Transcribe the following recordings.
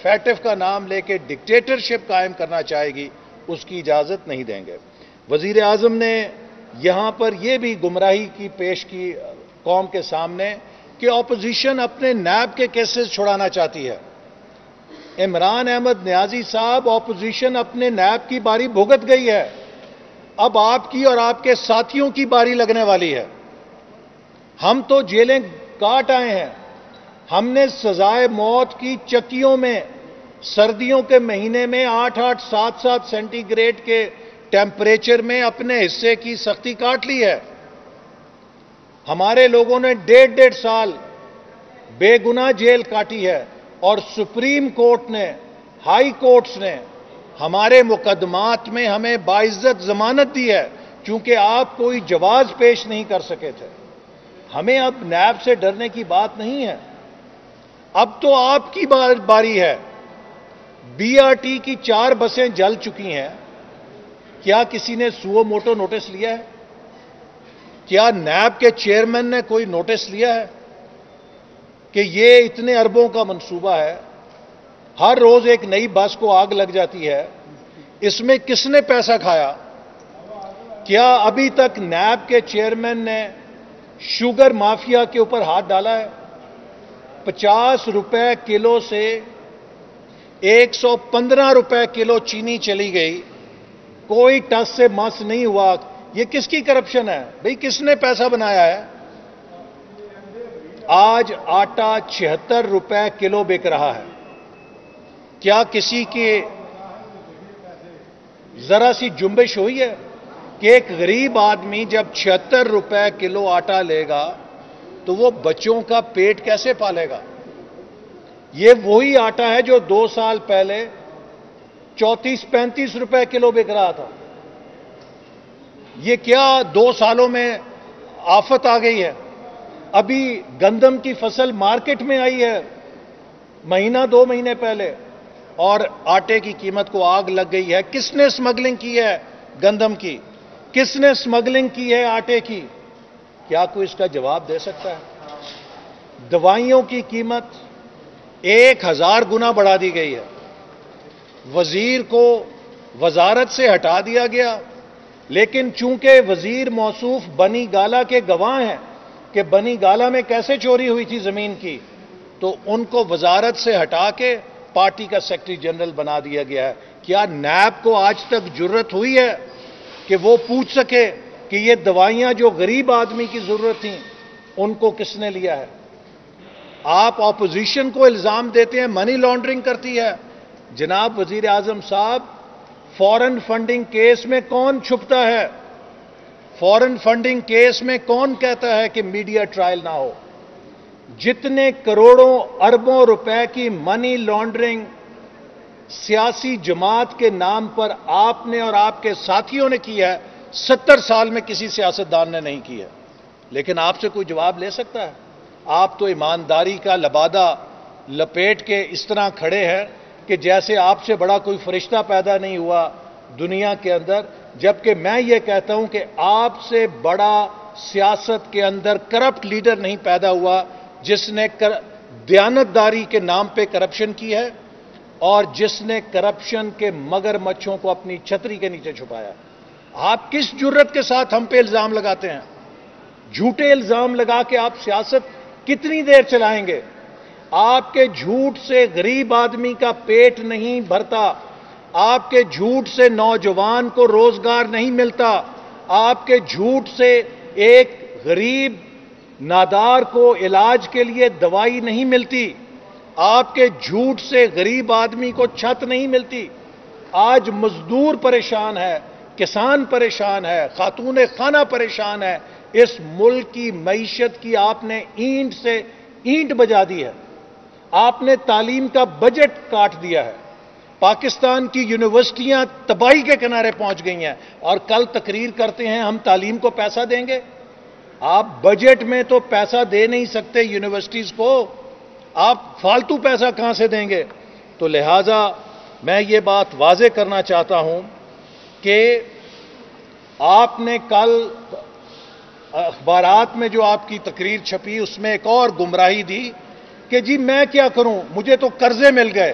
FATF کا نام لے کے ڈکٹیٹرشپ قائم کرنا چاہے گی، اس کی اجازت نہیں دیں گے۔ وزیر اعظم نے یہاں پر یہ بھی گمراہی کی پیش کی قوم کے سامنے کہ اپوزیشن اپنے نیب کے کیسز چھڑانا چاہتی ہے۔ عمران احمد نیازی صاحب، اپوزیشن اپنے نیب کی باری بھگت گئی ہے، اب آپ کی اور آپ کے ساتھیوں کی باری لگنے والی ہے۔ ہم تو جیلیں کاٹ آئے ہیں، ہم نے سزائے موت کی چکیوں میں سردیوں کے مہینے میں 8-8 7-7 سینٹی گریڈ کے ٹیمپریچر میں اپنے حصے کی سختی کاٹ لی ہے۔ ہمارے لوگوں نے 1.5 سال بے گناہ جیل کاٹی ہے، اور سپریم کورٹ نے، ہائی کورٹس نے ہمارے مقدمات میں ہمیں باعزت ضمانت دی ہے، چونکہ آپ کوئی جواز پیش نہیں کر سکے تھے۔ ہمیں اب نیب سے ڈرنے کی بات نہیں ہے، اب تو آپ کی باری ہے۔ بی آر ٹی کی 4 بسیں جل چکی ہیں، کیا کسی نے سو موٹو نوٹس لیا ہے؟ کیا نیب کے چیئرمین نے کوئی نوٹس لیا ہے کہ یہ اتنے اربوں کا منصوبہ ہے؟ ہر روز ایک نئی بس کو آگ لگ جاتی ہے، اس میں کس نے پیسہ کھایا؟ کیا ابھی تک نیب کے چیئرمین نے شوگر مافیا کے اوپر ہاتھ ڈالا ہے؟ 50 روپے کلو سے 115 روپے کلو چینی چلی گئی، کوئی ٹس سے مس نہیں ہوا۔ یہ کس کی کرپشن ہے بھئی؟ کس نے پیسہ بنایا ہے؟ آج آٹا 76 روپے کلو بک رہا ہے۔ کیا کسی کی ذرا سی جنبش ہوئی ہے کہ ایک غریب آدمی جب 76 روپے کلو آٹا لے گا تو وہ بچوں کا پیٹ کیسے پالے گا؟ یہ وہی آٹا ہے جو 2 سال پہلے 34-35 روپے کلو بک رہا تھا۔ یہ کیا 2 سالوں میں آفت آ گئی ہے؟ ابھی گندم کی فصل مارکیٹ میں آئی ہے مہینہ 2 مہینے پہلے، اور آٹے کی قیمت کو آگ لگ گئی ہے۔ کس نے سمگلنگ کی ہے گندم کی؟ کس نے سمگلنگ کی ہے آٹے کی؟ کیا کوئی اس کا جواب دے سکتا ہے؟ دوائیوں کی قیمت 1000 گنا بڑھا دی گئی ہے، وزیر کو وزارت سے ہٹا دیا گیا، لیکن چونکہ وزیر موصوف بنی گالہ کے گواہ ہیں کہ بنی گالہ میں کیسے چوری ہوئی تھی زمین کی، تو ان کو وزارت سے ہٹا کے پارٹی کا سیکرٹری جنرل بنا دیا گیا ہے۔ کیا نیب کو آج تک جرت ہوئی ہے کہ وہ پوچھ سکے کہ یہ دوائیاں جو غریب آدمی کی ضرورت تھیں ان کو کس نے لیا ہے؟ آپ اپوزیشن کو الزام دیتے ہیں منی لانڈرنگ کرتی ہے۔ جناب وزیر اعظم صاحب، فورن فنڈنگ کیس میں کون چھپتا ہے؟ فورن فنڈنگ کیس میں کون کہتا ہے کہ میڈیا ٹرائل نہ ہو؟ جتنے کروڑوں اربوں روپے کی منی لانڈرنگ سیاسی جماعت کے نام پر آپ نے اور آپ کے ساتھیوں نے کی ہے، 70 سال میں کسی سیاستدان نے نہیں کی ہے۔ لیکن آپ سے کوئی جواب لے سکتا ہے؟ آپ تو ایمانداری کا لبادہ لپیٹ کے اس طرح کھڑے ہیں کہ جیسے آپ سے بڑا کوئی فرشتہ پیدا نہیں ہوا دنیا کے اندر، جبکہ میں یہ کہتا ہوں کہ آپ سے بڑا سیاست کے اندر کرپٹ لیڈر نہیں پیدا ہوا جس نے دیانتداری کے نام پہ کرپشن کی ہے اور جس نے کرپشن کے مگر مچھوں کو اپنی چھتری کے نیچے چھپایا۔ آپ کس جرت کے ساتھ ہم پہ الزام لگاتے ہیں؟ جھوٹے الزام لگا کے آپ سیاست کتنی دیر چلائیں گے؟ آپ کے جھوٹ سے غریب آدمی کا پیٹ نہیں بھرتا، آپ کے جھوٹ سے نوجوان کو روزگار نہیں ملتا، آپ کے جھوٹ سے ایک غریب نادار کو علاج کے لیے دوائی نہیں ملتی، آپ کے جھوٹ سے غریب آدمی کو چھت نہیں ملتی۔ آج مزدور پریشان ہے، کسان پریشان ہے، خاتون خانہ پریشان ہے۔ اس ملک کی معیشت کی آپ نے اینٹ سے اینٹ بجا دی ہے، آپ نے تعلیم کا بجٹ کاٹ دیا ہے، پاکستان کی یونیورسٹیاں تباہی کے کنارے پہنچ گئی ہیں، اور کل تقریر کرتے ہیں ہم تعلیم کو پیسہ دیں گے۔ آپ بجٹ میں تو پیسہ دے نہیں سکتے یونیورسٹیز کو، آپ فالتو پیسہ کہاں سے دیں گے؟ تو لہٰذا میں یہ بات واضح کرنا چاہتا ہوں کہ آپ نے کل اخبارات میں جو آپ کی تقریر چھپی اس میں ایک اور گمراہی دی کہ جی میں کیا کروں، مجھے تو قرضے مل گئے۔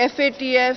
FATF,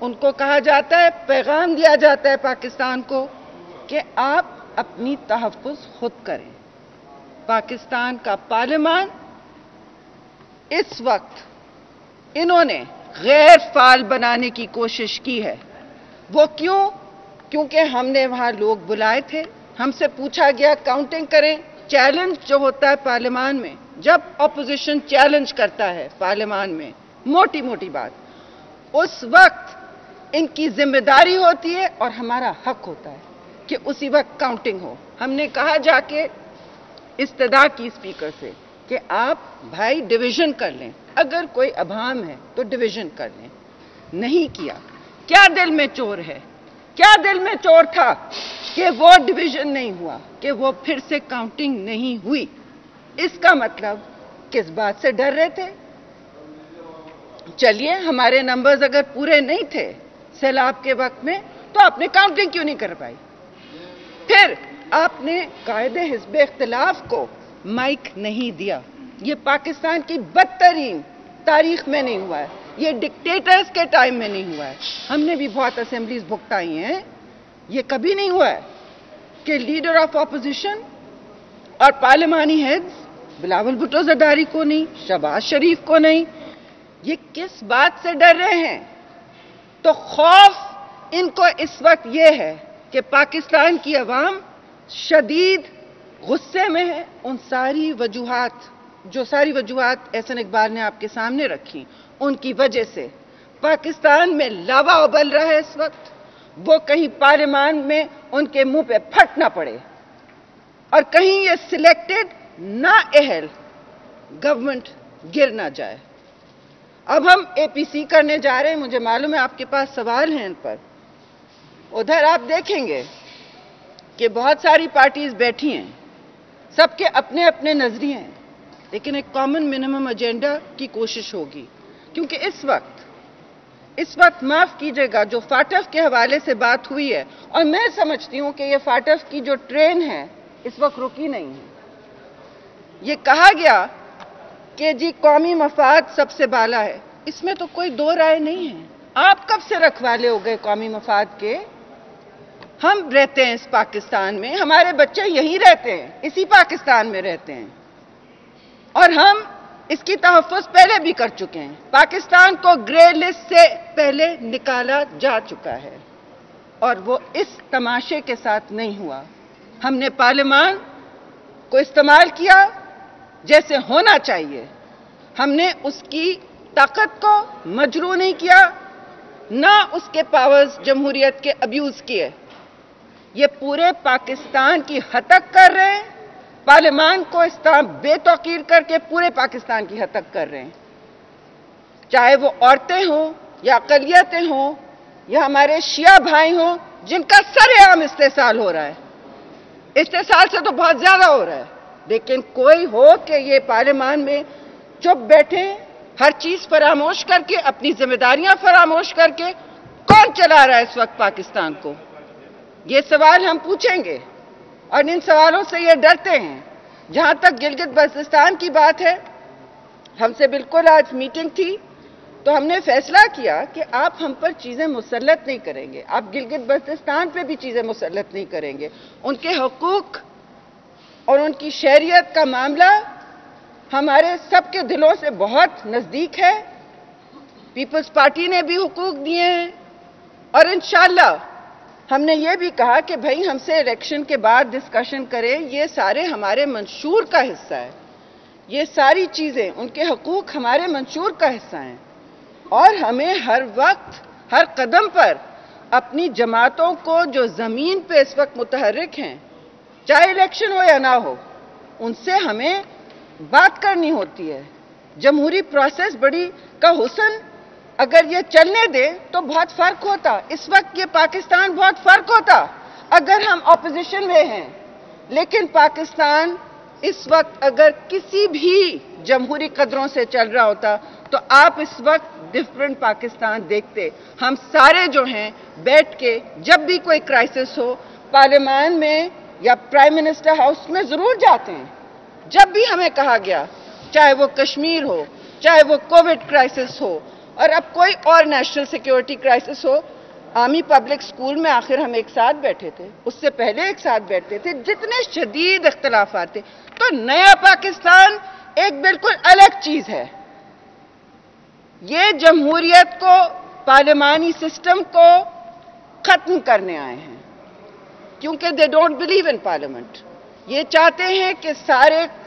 ان کو کہا جاتا ہے, پیغام دیا جاتا ہے پاکستان کو کہ آپ اپنی تحفظ خود کریں. پاکستان کا پارلیمان اس وقت انہوں نے غیر فعال بنانے کی کوشش کی ہے. وہ کیوں؟ کیونکہ ہم نے وہاں لوگ بلائے تھے, ہم سے پوچھا گیا کاؤنٹنگ کریں. چیلنج جو ہوتا ہے پارلیمان میں, جب اپوزیشن چیلنج کرتا ہے پارلیمان میں موٹی موٹی بات, اس وقت ان کی ذمہ داری ہوتی ہے اور ہمارا حق ہوتا ہے کہ اسی وقت کاؤنٹنگ ہو. ہم نے کہا جا کے استدعا کی اسپیکر سے کہ آپ بھائی ڈویژن کر لیں, اگر کوئی ابہام ہے تو ڈویژن کر لیں. نہیں کیا. کیا دل میں چور ہے؟ کیا دل میں چور تھا کہ وہ ڈویژن نہیں ہوا, کہ وہ پھر سے کاؤنٹنگ نہیں ہوئی؟ اس کا مطلب کس بات سے ڈر رہے تھے؟ چلیے, ہمارے نمبرز اگر پورے نہیں تھے سیلاب کے وقت میں تو آپ نے کاؤنٹنگ کیوں نہیں کر پائی؟ پھر آپ نے قائد حزب اختلاف کو مائک نہیں دیا. یہ پاکستان کی بدترین تاریخ میں نہیں ہوا ہے, یہ ڈکٹیٹرز کے ٹائم میں نہیں ہوا ہے. ہم نے بھی بہت اسمبلیز بھگتائی ہیں, یہ کبھی نہیں ہوا ہے کہ لیڈر آف اپوزیشن اور پارلیمانی ہیڈز بلاول بھٹو زرداری کو نہیں, شہباز شریف کو نہیں. یہ کس بات سے ڈر رہے ہیں؟ تو خوف ان کو اس وقت یہ ہے کہ پاکستان کی عوام شدید غصے میں ہے. ان ساری وجوہات احسن اقبال نے آپ کے سامنے رکھی, ان کی وجہ سے پاکستان میں لاوا ابل رہا ہے اس وقت. وہ کہیں پارلیمان میں ان کے منہ پہ پھٹ نہ پڑے اور کہیں یہ سلیکٹڈ نااہل گورنمنٹ گر نہ جائے. اب ہم اے پی سی کرنے جا رہے ہیں. مجھے معلوم ہے آپ کے پاس سوال ہیں ان پر. ادھر آپ دیکھیں گے کہ بہت ساری پارٹیز بیٹھی ہیں, سب کے اپنے اپنے نظریے ہیں, لیکن ایک کامن منیمم ایجنڈا کی کوشش ہوگی. کیونکہ اس وقت معاف کیجئے گا, جو فاٹف کے حوالے سے بات ہوئی ہے, اور میں سمجھتی ہوں کہ یہ فاٹف کی جو ٹرین ہے اس وقت رکی نہیں ہے. یہ کہا گیا کہ جی قومی مفاد سب سے بالا ہے. اس میں تو کوئی دو رائے نہیں ہے. آپ کب سے رکھوالے ہو گئے قومی مفاد کے؟ ہم رہتے ہیں اس پاکستان میں, ہمارے بچے یہیں رہتے ہیں, اسی پاکستان میں رہتے ہیں, اور ہم اس کی تحفظ پہلے بھی کر چکے ہیں. پاکستان کو گرے لسٹ سے پہلے نکالا جا چکا ہے, اور وہ اس تماشے کے ساتھ نہیں ہوا. ہم نے پارلیمان کو استعمال کیا جیسے ہونا چاہیے. ہم نے اس کی طاقت کو مجروح نہیں کیا, نہ اس کے پاورز جمہوریت کے ابیوز کیے. یہ پورے پاکستان کی ہتک کر رہے ہیں, پارلیمان کو اس طرح بے توقیر کر کے پورے پاکستان کی ہتک کر رہے ہیں. چاہے وہ عورتیں ہوں یا اقلیتیں ہوں یا ہمارے شیعہ بھائی ہوں جن کا سر عام استحصال ہو رہا ہے. استحصال سے تو بہت زیادہ ہو رہا ہے, لیکن کوئی ہو کہ یہ پارلیمان میں چپ بیٹھے, ہر چیز فراموش کر کے, اپنی ذمہ داریاں فراموش کر کے. کون چلا رہا ہے اس وقت پاکستان کو؟ یہ سوال ہم پوچھیں گے, اور ان سوالوں سے یہ ڈرتے ہیں. جہاں تک گلگت بلتستان کی بات ہے, ہم سے بالکل آج میٹنگ تھی تو ہم نے فیصلہ کیا کہ آپ ہم پر چیزیں مسلط نہیں کریں گے, آپ گلگت بلتستان پہ بھی چیزیں مسلط نہیں کریں گے. ان کے حقوق اور ان کی شہریت کا معاملہ ہمارے سب کے دلوں سے بہت نزدیک ہے. پیپلز پارٹی نے بھی حقوق دیے ہیں, اور انشاءاللہ ہم نے یہ بھی کہا کہ بھائی ہم سے الیکشن کے بعد ڈسکشن کریں. یہ سارے ہمارے منشور کا حصہ ہے, یہ ساری چیزیں, ان کے حقوق ہمارے منشور کا حصہ ہیں, اور ہمیں ہر وقت ہر قدم پر اپنی جماعتوں کو جو زمین پہ اس وقت متحرک ہیں, چاہے الیکشن ہو یا نہ ہو, ان سے ہمیں بات کرنی ہوتی ہے. جمہوری پروسیس بڑی کا حسن اگر یہ چلنے دے تو بہت فرق ہوتا. اس وقت یہ پاکستان بہت فرق ہوتا اگر ہم اپوزیشن میں ہیں, لیکن پاکستان اس وقت اگر کسی بھی جمہوری قدروں سے چل رہا ہوتا تو آپ اس وقت ڈفرنٹ پاکستان دیکھتے. ہم سارے جو ہیں بیٹھ کے جب بھی کوئی کرائسس ہو پارلیمان میں یا پرائم منسٹر ہاؤس میں ضرور جاتے ہیں. جب بھی ہمیں کہا گیا, چاہے وہ کشمیر ہو, چاہے وہ کووڈ کرائسس ہو, اور اب کوئی اور نیشنل سیکیورٹی کرائسس ہو، آرمی پبلک اسکول میں آخر ہم ایک ساتھ بیٹھے تھے، اس سے پہلے ایک ساتھ بیٹھتے تھے، جتنے شدید اختلافات تھے. تو نیا پاکستان ایک بالکل الگ چیز ہے. یہ جمہوریت کو، پارلیمانی سسٹم کو ختم کرنے آئے ہیں، کیونکہ they don't believe in parliament. یہ چاہتے ہیں کہ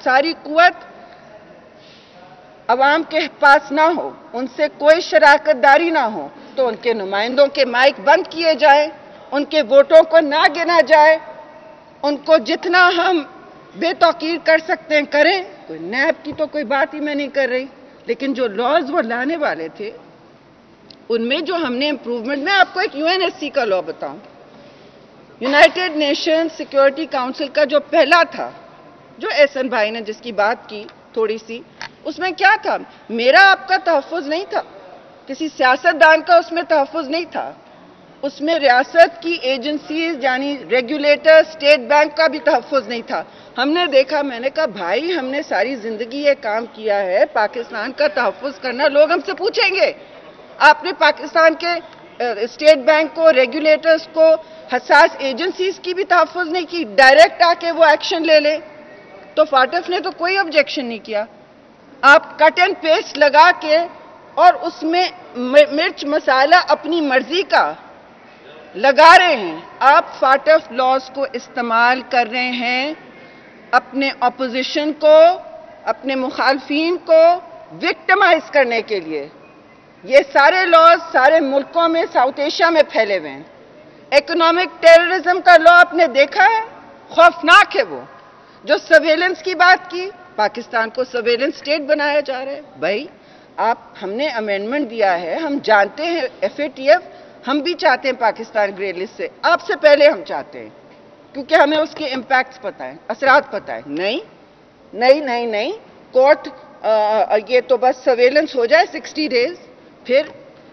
ساری قوت عوام کے پاس نہ ہو، ان سے کوئی شراکت داری نہ ہو، تو ان کے نمائندوں کے مائک بند کیے جائیں، ان کے ووٹوں کو نہ گنا جائے، ان کو جتنا ہم بے توقیر کر سکتے ہیں کریں. کوئی نیب کی تو کوئی بات ہی میں نہیں کر رہی، لیکن جو لاز وہ لانے والے تھے ان میں جو ہم نے امپروومنٹ، میں آپ کو ایک UNSC کا لا بتاؤں. یونائٹڈ نیشن سیکیورٹی کاؤنسل کا جو پہلا تھا، جو احسن بھائی نے جس کی بات کی تھوڑی سی، اس میں کیا تھا؟ میرا آپ کا تحفظ نہیں تھا، کسی سیاستدان کا اس میں تحفظ نہیں تھا، اس میں ریاست کی ایجنسیز یعنی ریگولیٹر، اسٹیٹ بینک کا بھی تحفظ نہیں تھا. ہم نے دیکھا، میں نے کہا بھائی ہم نے ساری زندگی یہ کام کیا ہے، پاکستان کا تحفظ کرنا. لوگ ہم سے پوچھیں گے آپ نے پاکستان کے اسٹیٹ بینک کو، ریگولیٹرز کو، حساس ایجنسیز کی بھی تحفظ نہیں کی، ڈائریکٹ آ کے وہ ایکشن لے لے. تو فاٹف نے تو کوئی آبجیکشن نہیں کیا. آپ کٹ اینڈ پیسٹ لگا کے اور اس میں مرچ مسالہ اپنی مرضی کا لگا رہے ہیں. آپ فاٹف لاز کو استعمال کر رہے ہیں اپنے اپوزیشن کو، اپنے مخالفین کو وکٹمائز کرنے کے لیے. یہ سارے لاز سارے ملکوں میں، ساؤتھ ایشیا میں پھیلے ہوئے ہیں. اکنامک ٹیررزم کا لا آپ نے دیکھا ہے، خوفناک ہے. وہ جو سرویلنس کی بات کی، پاکستان کو سرویلنس اسٹیٹ بنایا جا رہا ہے. بھائی ہم نے امینڈمنٹ دیا ہے، ہم جانتے ہیں FATF، ہم بھی چاہتے ہیں پاکستان گرے لسٹ سے، آپ سے پہلے ہم چاہتے ہیں، کیونکہ ہمیں اس کے امپیکٹس پتہ ہیں، اثرات پتہ ہے. نہیں کورٹ، یہ تو بس سرویلنس ہو جائے 60 days، پھر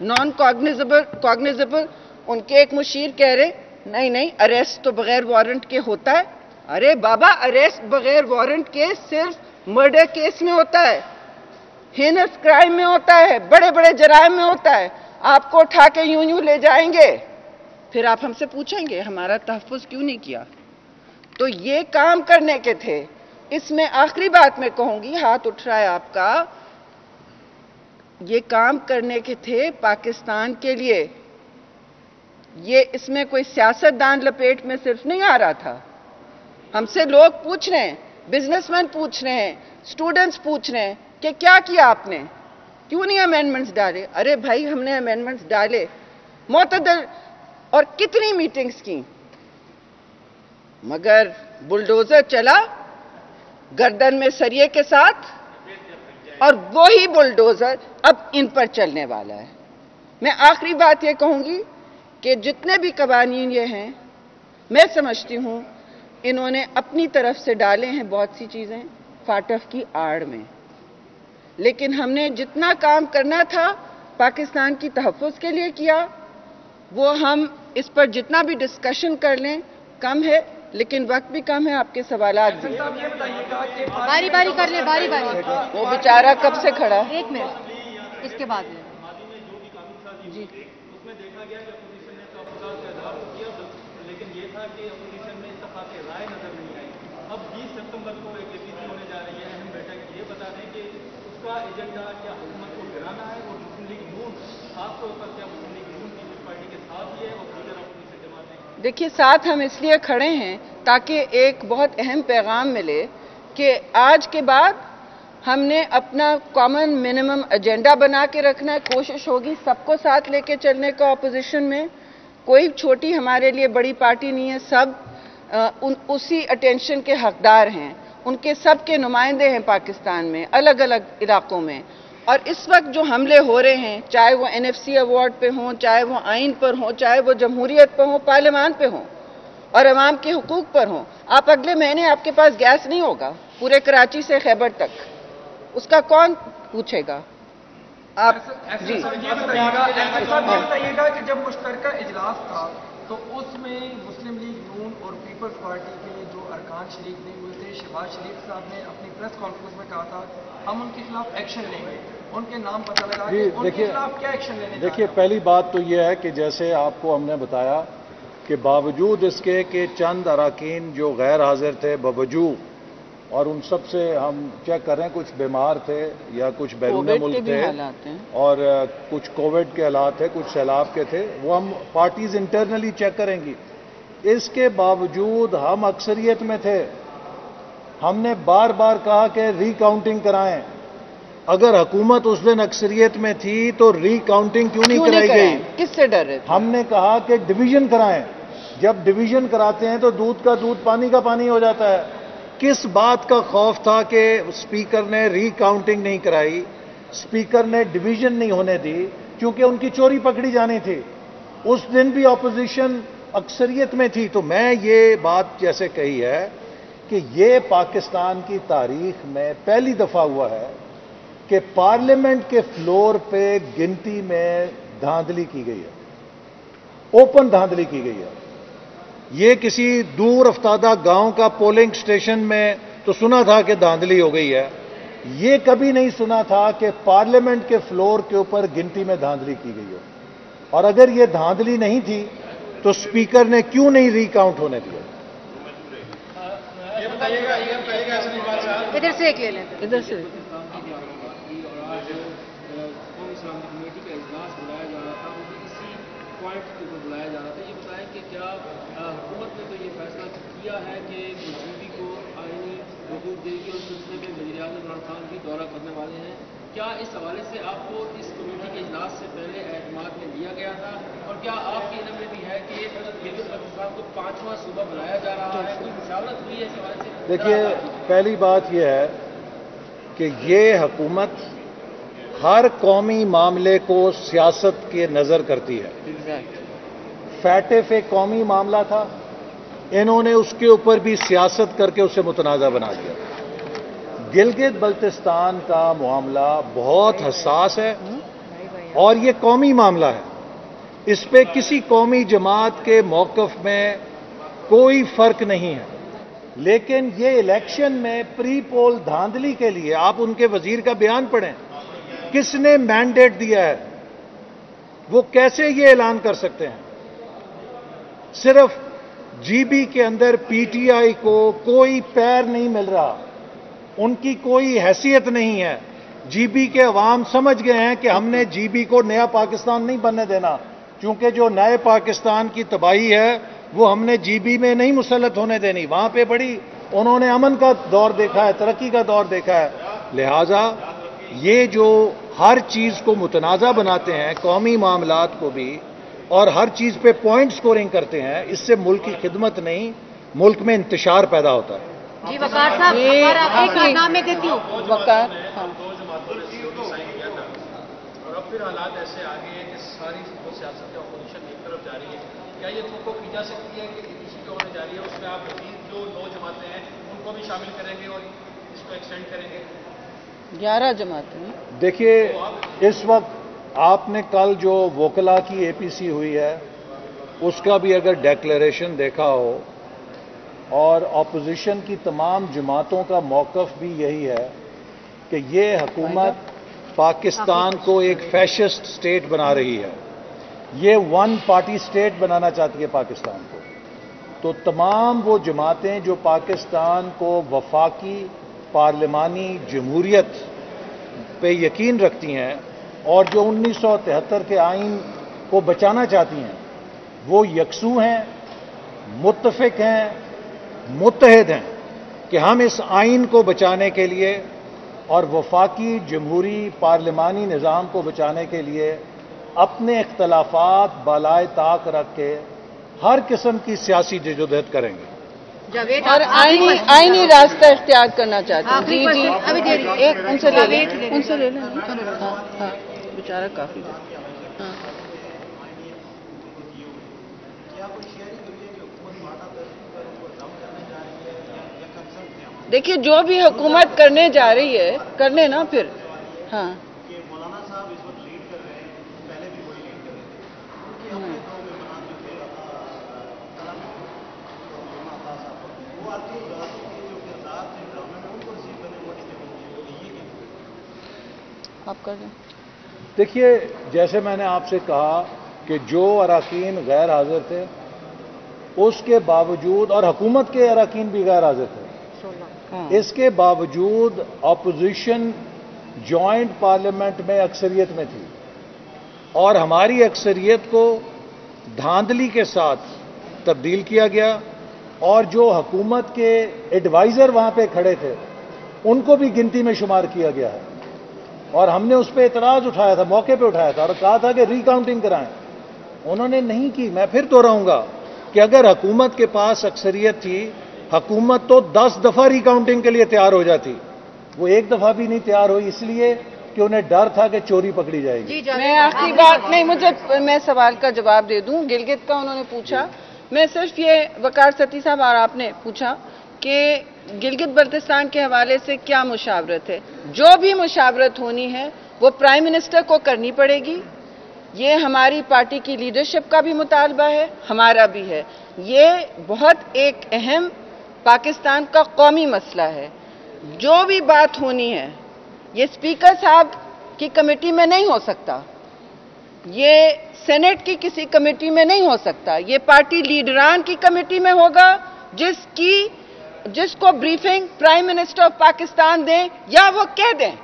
نان کاگنیزبل. ان کے ایک مشیر کہہ رہے نہیں اریسٹ تو بغیر وارنٹ کے ہوتا ہے. ارے بابا، اریسٹ بغیر وارنٹ کے صرف مرڈر کیس میں ہوتا ہے، ہینس کرائم میں ہوتا ہے، بڑے بڑے جرائم میں ہوتا ہے. آپ کو اٹھا کے یوں لے جائیں گے، پھر آپ ہم سے پوچھیں گے ہمارا تحفظ کیوں نہیں کیا. تو یہ کام کرنے کے تھے. اس میں آخری بات میں کہوں گی، ہاتھ اٹھ رہا ہے آپ کا، یہ کام کرنے کے تھے پاکستان کے لیے. یہ اس میں کوئی سیاستدان لپیٹ میں صرف نہیں آ رہا تھا. ہم سے لوگ پوچھ رہے ہیں، بزنس مین پوچھ رہے ہیں، اسٹوڈنٹس پوچھ رہے ہیں کہ کیا کیا آپ نے، کیوں نہیں امینڈمنٹس ڈالے. ارے بھائی ہم نے امینڈمنٹس ڈالے، معتدل، اور کتنی میٹنگز کی، مگر بلڈوزر چلا گردن میں سریے کے ساتھ، اور وہی بلڈوزر اب ان پر چلنے والا ہے. میں آخری بات یہ کہوں گی کہ جتنے بھی قوانین یہ ہیں، میں سمجھتی ہوں انہوں نے اپنی طرف سے ڈالے ہیں بہت سی چیزیں فاٹف کی آڑ میں، لیکن ہم نے جتنا کام کرنا تھا پاکستان کی تحفظ کے لیے کیا. وہ ہم اس پر جتنا بھی ڈسکشن کر لیں کم ہے، لیکن وقت بھی کم ہے. آپ کے سوالات بھی باری باری کر لیں، باری باری. وہ بیچارہ کب سے کھڑا ہے. 1 منٹ، اس کے بعد جی. اس میں دیکھا گیا کہ اپوزیشن نے تو افزاد کا اظہار تو کیا، لیکن یہ تھا کہ اپوزیشن میں اتفاق رائے نظر نہیں آئی. اب 20 ستمبر کو ایک APC ہونے جا رہی ہے اہم بیٹھک. یہ بتا دیں کہ اس کا ایجنڈا کیا حکومت کو گرانا ہے، اور مسلم لیگ نون خاص طور پر کیا مسلم لیگ نون پیپلز پارٹی کے ساتھ ہی ہے اور دیگر اپوزیشن جماعتیں؟ دیکھیے، ساتھ ہم اس لیے کھڑے ہیں تاکہ ایک بہت اہم پیغام ملے کہ آج کے بعد ہم نے اپنا کامن منیمم ایجنڈا بنا کے رکھنا ہے. کوشش ہوگی سب کو ساتھ لے کے چلنے کا. اپوزیشن میں کوئی چھوٹی ہمارے لیے بڑی پارٹی نہیں ہے، سب اسی اٹینشن کے حقدار ہیں. ان کے سب کے نمائندے ہیں پاکستان میں، الگ الگ علاقوں میں. اور اس وقت جو حملے ہو رہے ہیں، چاہے وہ NFC ایوارڈ پہ ہوں، چاہے وہ آئین پر ہوں، چاہے وہ جمہوریت پہ ہوں، پارلیمان پہ ہوں، اور عوام کے حقوق پر ہوں. آپ اگلے مہینے آپ کے پاس گیس نہیں ہوگا پورے کراچی سے خیبر تک، اس کا کون پوچھے گا؟ آپ جی یہ بتائیے گا کہ جب مشترکہ اجلاس تھا تو اس میں مسلم لیگ نون اور پیپلز پارٹی کے جو ارکان شریک نہیں ہوئے تھے، شہباز شریف صاحب نے اپنی پریس کانفرنس میں کہا تھا ہم ان کے خلاف ایکشن لیں گے، ان کے نام پتہ لگا کہ ان کے خلاف کیا ایکشن لینے جا رہے ہیں؟ دیکھیے، پہلی بات تو یہ ہے کہ جیسے آپ کو ہم نے بتایا کہ باوجود اس کے کہ چند اراکین جو غیر حاضر تھے باوجود، اور ان سب سے ہم چیک کر رہے ہیں، کچھ بیمار تھے یا کچھ بیرون ملک تھے اور کچھ کووڈ کے حالات تھے، کچھ سیلاب کے تھے، وہ ہم پارٹیز انٹرنلی چیک کریں گی۔ اس کے باوجود ہم اکثریت میں تھے، ہم نے بار بار کہا کہ ری کاؤنٹنگ کرائیں۔ اگر حکومت اس دن اکثریت میں تھی تو ری کاؤنٹنگ کیوں نہیں کرائی گئی؟ کس سے ڈر رہے تھے؟ ہم نے کہا کہ ڈویژن کرائیں۔ جب ڈویژن کراتے ہیں تو دودھ کا دودھ پانی کا پانی ہو جاتا ہے۔ کس بات کا خوف تھا کہ اسپیکر نے ری کاؤنٹنگ نہیں کرائی، اسپیکر نے ڈویژن نہیں ہونے دی، کیونکہ ان کی چوری پکڑی جانی تھی۔ اس دن بھی اپوزیشن اکثریت میں تھی۔ تو میں یہ بات جیسے کہی ہے کہ یہ پاکستان کی تاریخ میں پہلی دفعہ ہوا ہے کہ پارلیمنٹ کے فلور پہ گنتی میں دھاندلی کی گئی ہے، اوپن دھاندلی کی گئی ہے۔ یہ کسی دور افتادہ گاؤں کا پولنگ سٹیشن میں تو سنا تھا کہ دھاندلی ہو گئی ہے، یہ کبھی نہیں سنا تھا کہ پارلیمنٹ کے فلور کے اوپر گنتی میں دھاندلی کی گئی ہو۔ اور اگر یہ دھاندلی نہیں تھی تو اسپیکر نے کیوں نہیں ری کاؤنٹ ہونے دیا؟ ادھر سے ایک لے لیں، ادھر سے کمیٹی کا اجلاس بلایا جا رہا تھا، وہ بھی اسی پوائنٹ کے اوپر بلایا جا رہا تھا۔ یہ بتائیں کہ کیا حکومت نے تو یہ فیصلہ کیا ہے کہ جی بی کو آئینی حقوق دے گی اور اس سلسلے میں وزیر اعظم عمران خان بھی دورہ کرنے والے ہیں؟ کیا اس حوالے سے آپ کو اس کمیٹی کے اجلاس سے پہلے اعتماد میں لیا گیا تھا؟ اور کیا آپ کے علم میں بھی ہے کہ گلگت بلتستان کو 5واں صوبہ بنایا جا رہا ہے؟ کوئی مشاورت ہوئی ہے اس حوالے سے؟ دیکھیے، پہلی بات یہ ہے کہ یہ حکومت ہر قومی معاملے کو سیاست کے نظر کرتی ہے۔ فیٹف ایک قومی معاملہ تھا، انہوں نے اس کے اوپر بھی سیاست کر کے اسے متنازع بنا دیا۔ گلگت بلتستان کا معاملہ بہت حساس ہے اور یہ قومی معاملہ ہے، اس پہ کسی قومی جماعت کے موقف میں کوئی فرق نہیں ہے۔ لیکن یہ الیکشن میں پری پول دھاندلی کے لیے آپ ان کے وزیر کا بیان پڑھیں، کس نے مینڈیٹ دیا ہے؟ وہ کیسے یہ اعلان کر سکتے ہیں؟ صرف جی بی کے اندر پی ٹی آئی کو کوئی پیر نہیں مل رہا، ان کی کوئی حیثیت نہیں ہے۔ جی بی کے عوام سمجھ گئے ہیں کہ ہم نے جی بی کو نیا پاکستان نہیں بننے دینا، کیونکہ جو نئے پاکستان کی تباہی ہے وہ ہم نے جی بی میں نہیں مسلط ہونے دینی۔ وہاں پہ بڑی انہوں نے امن کا دور دیکھا ہے، ترقی کا دور دیکھا ہے۔ لہذا یہ جو ہر چیز کو متنازع بناتے ہیں، قومی معاملات کو بھی، اور ہر چیز پہ پوائنٹ سکورنگ کرتے ہیں، اس سے ملک کی خدمت نہیں، ملک میں انتشار پیدا ہوتا ہے۔ جی وقار صاحب، ایک نام میں دیتی ہوں وقار۔ اور اب پھر حالات ایسے آ گئے ہیں کہ ساری سیاست اپوزیشن ایک طرف جا رہی ہے، کیا یہ توقع کی جا سکتی ہے کہ اسی پہ ہونے جا رہی ہے، اس میں آپ مزید جو 9 جماعتیں ہیں ان کو بھی شامل کریں گے اور اس کو ایکسٹینڈ کریں گے؟ 11 جماعتیں۔ دیکھیے، اس وقت آپ نے کل جو وکلا کی اے پی سی ہوئی ہے اس کا بھی اگر ڈیکلیریشن دیکھا ہو، اور اپوزیشن کی تمام جماعتوں کا موقف بھی یہی ہے کہ یہ حکومت پاکستان کو ایک فیشسٹ سٹیٹ بنا رہی ہے، یہ ون پارٹی سٹیٹ بنانا چاہتی ہے پاکستان کو۔ تو تمام وہ جماعتیں جو پاکستان کو وفاقی پارلیمانی جمہوریت پہ یقین رکھتی ہیں اور جو 1973 کے آئین کو بچانا چاہتی ہیں، وہ یکسو ہیں، متفق ہیں، متحد ہیں کہ ہم اس آئین کو بچانے کے لیے اور وفاقی جمہوری پارلیمانی نظام کو بچانے کے لیے اپنے اختلافات بالائے طاق رکھ کے ہر قسم کی سیاسی جدوجہد کریں گے اور آئینی راستہ اختیار کرنا چاہتے ہیں۔ جی جی، ابھی دے رہی ہوں۔ ایک ان سے لے لیں، ان سے لے لیں۔ ہاں ہاں، بیچارہ کافی ہاں۔ دیکھیے، جو بھی حکومت کرنے جا رہی ہے کرنے نا پھر۔ ہاں، مولانا صاحب اس وقت آپ کر دیں. دیکھیے جیسے میں نے آپ سے کہا کہ جو اراکین غیر حاضر تھے اس کے باوجود، اور حکومت کے اراکین بھی غیر حاضر تھے، اس کے باوجود اپوزیشن جوائنٹ پارلیمنٹ میں اکثریت میں تھی، اور ہماری اکثریت کو دھاندلی کے ساتھ تبدیل کیا گیا، اور جو حکومت کے ایڈوائزر وہاں پہ کھڑے تھے ان کو بھی گنتی میں شمار کیا گیا ہے، اور ہم نے اس پہ اعتراض اٹھایا تھا، موقع پہ اٹھایا تھا اور کہا تھا کہ ری کاؤنٹنگ کرائیں. انہوں نے نہیں کی. میں پھر دوہراؤں گا کہ اگر حکومت کے پاس اکثریت تھی، حکومت تو 10 دفعہ ری کاؤنٹنگ کے لیے تیار ہو جاتی. وہ ایک دفعہ بھی نہیں تیار ہوئی، اس لیے کہ انہیں ڈر تھا کہ چوری پکڑی جائے گی. میں آخری بات نہیں، میں سوال کا جواب دے دوں. گلگت کا انہوں نے پوچھا، میں صرف یہ وقار ستی صاحب اور آپ نے پوچھا کہ گلگت بلتستان کے حوالے سے کیا مشاورت ہے. جو بھی مشاورت ہونی ہے وہ پرائم منسٹر کو کرنی پڑے گی. یہ ہماری پارٹی کی لیڈرشپ کا بھی مطالبہ ہے، ہمارا بھی ہے. یہ بہت ایک اہم پاکستان کا قومی مسئلہ ہے. جو بھی بات ہونی ہے یہ اسپیکر صاحب کی کمیٹی میں نہیں ہو سکتا، یہ سینٹ کی کسی کمیٹی میں نہیں ہو سکتا، یہ پارٹی لیڈران کی کمیٹی میں ہوگا، جس کو briefing prime minister of Pakistan دیں، یا وہ کہہ دیں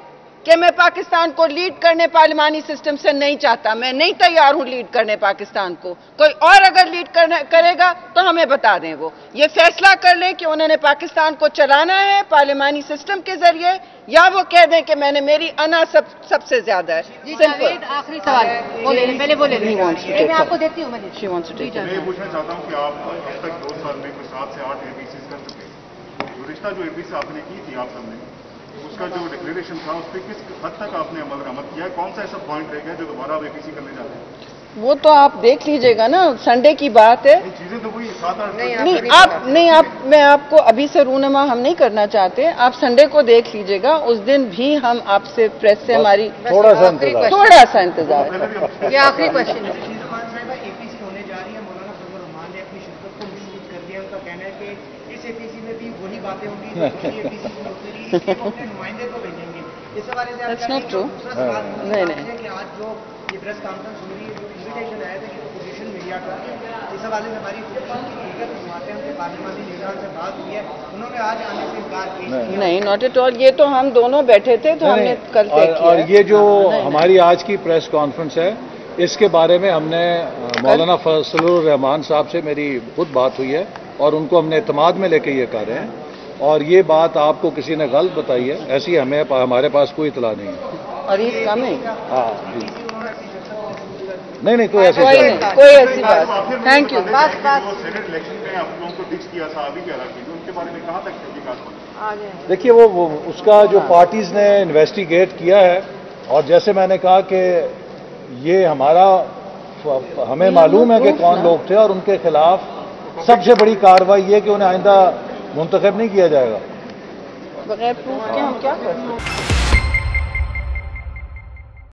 کہ میں پاکستان کو لیڈ کرنے پارلیمانی سسٹم سے نہیں چاہتا، میں نہیں تیار ہوں لیڈ کرنے پاکستان کو. کوئی اور اگر لیڈ کرے گا تو ہمیں بتا دیں. وہ یہ فیصلہ کر لیں کہ انہوں نے پاکستان کو چلانا ہے پارلیمانی سسٹم کے ذریعے، یا وہ کہہ دیں کہ میں نے میری انا سب سے زیادہ ہے. جاوید آخری سوال پہلے بولے میں آپ کو دیتی ہوں. میں یہ پوچھنا چاہتا ہوں کہ آپ اب تک 2 سال میں کوئی 7 سے 8 APCs کر چکے. گزشتہ جو APC آپ نے کی تھی آپ سب نے، اس کا جو ڈکلیریشن تھا اس پہ کس حد تک آپ نے عمل کیا ہے؟ کون سا ایسا پوائنٹ رہ گیا جو دوبارہ آپ APC کرنے جا رہے ہیں؟ وہ تو آپ دیکھ لیجئے گا نا، سنڈے کی بات ہے. چیزیں تو وہی 7-8 میں آپ کو ابھی سے رونما ہم نہیں کرنا چاہتے. آپ سنڈے کو دیکھ لیجئے گا، اس دن بھی ہم آپ سے پریس سے ہماری تھوڑا سا انتظار یہ آخری کوشچن ہے. APC ہونے جا رہی ہے. مولانا فضل الرحمان نے اپنی شرکت کو مشروط کر دیا. ان کا کہنا ہے کہ اس APC میں بھی وہی باتیں ہوں گی جو APC میں ہوتی رہی، اس لیے وہ اپنے نمائندے کو بھیجیں گے. اس حوالے سے That's not true. دوسرا سوال نہیں. کہ آج جو یہ پریس کانفرنس ہو رہی ہے، جو انویٹیشن آیا تھا کہ اپوزیشن میڈیا کا، اس حوالے سے ہماری اپوزیشن کی حقیقت فرماتے ہیں کہ پارلیمانی لیڈران سے بات ہوئی ہے، انہوں نے آج آنے سے انکار کیا. نہیں، ناٹ ایٹ آل. یہ تو ہم دونوں بیٹھے تھے تو ہم نے کل طے کیا. اور یہ جو ہماری آج کی پریس کانفرنس ہے، اس کے بارے میں ہم نے مولانا فضل الرحمان صاحب سے میری خود بات ہوئی ہے، اور ان کو ہم نے اعتماد میں لے کے یہ کہہ رہے ہیں. اور یہ بات آپ کو کسی نے غلط بتائی ہے، ایسی ہمارے پاس کوئی اطلاع نہیں ہے. اور اس کا میں نہیں کوئی ایسی کوئی ایسی بات. Thank you. سینٹ الیکشن میں آپ لوگوں کو ڈکس کیا تھا ابھی کیا رکھی ان کے بارے میں کہاں تک وکاس؟ دیکھیے وہ اس کا جو پارٹیز نے انویسٹیگیٹ کیا ہے، اور جیسے میں نے کہا کہ یہ ہمیں معلوم ہے کہ کون لوگ تھے، اور ان کے خلاف سب سے بڑی کارروائی یہ کہ انہیں آئندہ منتخب نہیں کیا جائے گا. بغیر پروف کے ہم کیا کرتے ہیں؟